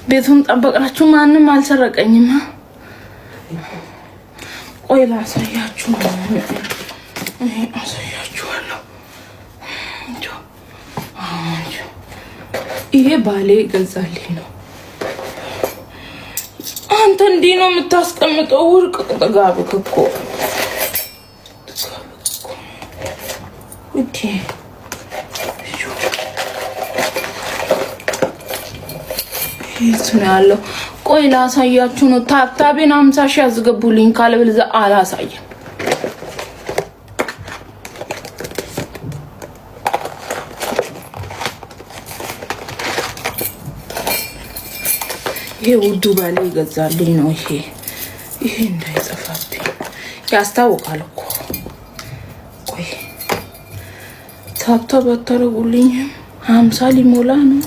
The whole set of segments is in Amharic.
ቤቱን ጠበቃችሁ ማንም አልሰረቀኝም። ቆይ ላሳያችሁ አሳያችኋለሁ። ይሄ ባሌ ገዛልኝ ነው። አንተ እንዲህ ነው የምታስቀምጠው? ወርቅ ጥጋብክ እኮ ውዴ። የት ነው ያለው? ቆይ ላሳያችሁ ነው። ታብታቤን 50 ሺህ ያስገቡልኝ፣ ካለበለዚያ አላሳየም። ይሄ ውዱ ባሌ ይገዛልኝ ነው። ይሄ እንዳይጠፋብኝ ያስታውቃል እኮ። ቆይ ታብታብ አታረጉልኝም? 50 ሊሞላ ነው።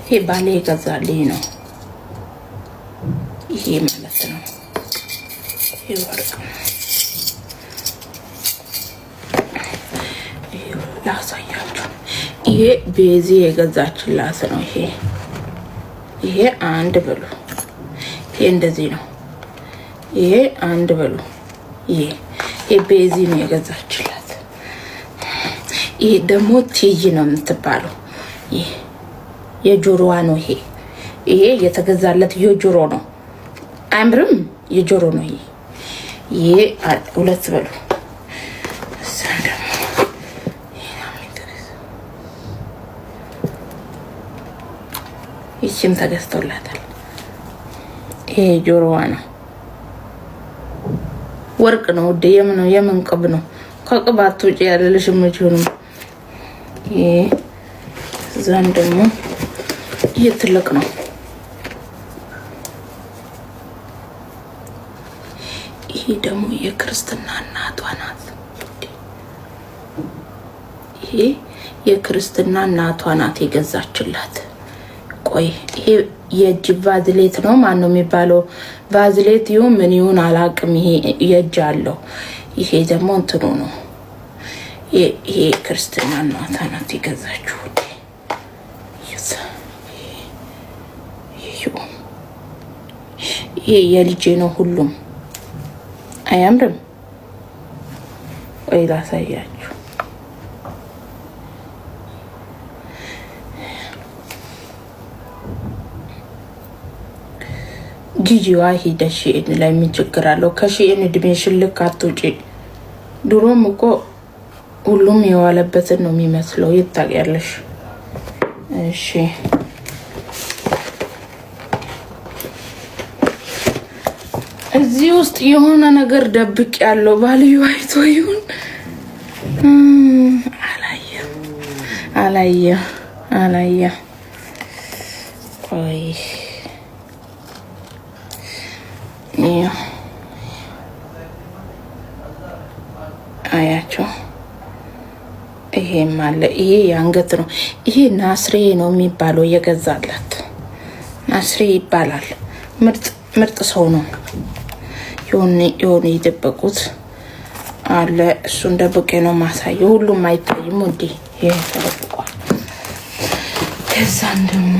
ይሄ ባሌ ይገዛልኝ ነው። ይሄ ማለት ነው። ይሄ ወርቅ ነው። ላሳያችሁ። ይሄ ቤዚ የገዛችላት ነው። ይሄ አንድ ብሉ። ይሄ እንደዚህ ነው። ይሄ አንድ ብሉ። ይሄ ቤዚ ነው የገዛችላት። ይሄ ደግሞ ቲጂ ነው የምትባለው። ይሄ የጆሮዋ ነው። ይሄ የተገዛለት የጆሮ ነው። አምርም የጆሮ ነው። ይሄ ሁለት ብሉ። ይችም ተገዝቶላታል። ይሄ ጆሮዋ ነው። ወርቅ ነው። ወደ የምን ቅብ ነው? ከቅባት ውጪ ያለልሽ ምንጭ ነው። ይሄ ዛን ደግሞ ይሄ ትልቅ ነው። ይሄ ደግሞ የክርስትና እናቷ ናት። ይሄ የክርስትና እናቷ ናት የገዛችላት። ቆይ ይሄ የእጅ ቫዝሌት ነው። ማን ነው የሚባለው? ቫዝሌት ይሁን ምን ይሁን አላውቅም። ይሄ የእጅ አለው። ይሄ ደግሞ እንትኑ ነው። ይሄ ክርስትና እናቷ ናት የገዛችው። ይሄ የልጄ ነው። ሁሉም አያምርም? ወይ ላሳያችሁ። ጂጂዋ ሂደሽ ላይ ምን ችግር አለው? ከሺን እድሜሽን ልክ አትውጪ። ድሮም እኮ ሁሉም የዋለበትን ነው የሚመስለው። ይታያለሽ። እሺ እዚህ ውስጥ የሆነ ነገር ደብቅ ያለው ባልዩ አይቶ ይሁን አላየ። ቆይ አያቸው። ይሄም አለ። ይሄ የአንገት ነው። ይሄ ናስሬ ነው የሚባለው። የገዛላት ናስሬ ይባላል። ምርጥ ሰው ነው። የሆነ የደበቁት አለ። እሱን ደብቄ ነው ማሳየው። ሁሉም አይታይም እንዴ? ይሄ ተደብቋል። ከዛም ደግሞ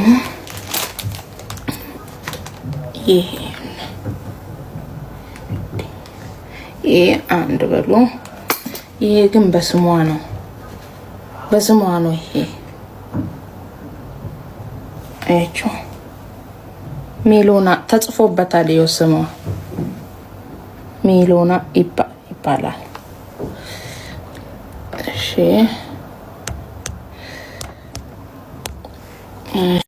ይሄ አንድ በሉ። ይሄ ግን በስሟ ነው። ይሄ አያችሁ፣ ሜሎና ተጽፎበታል። ስሟ ሜሎና ይባላል። እሺ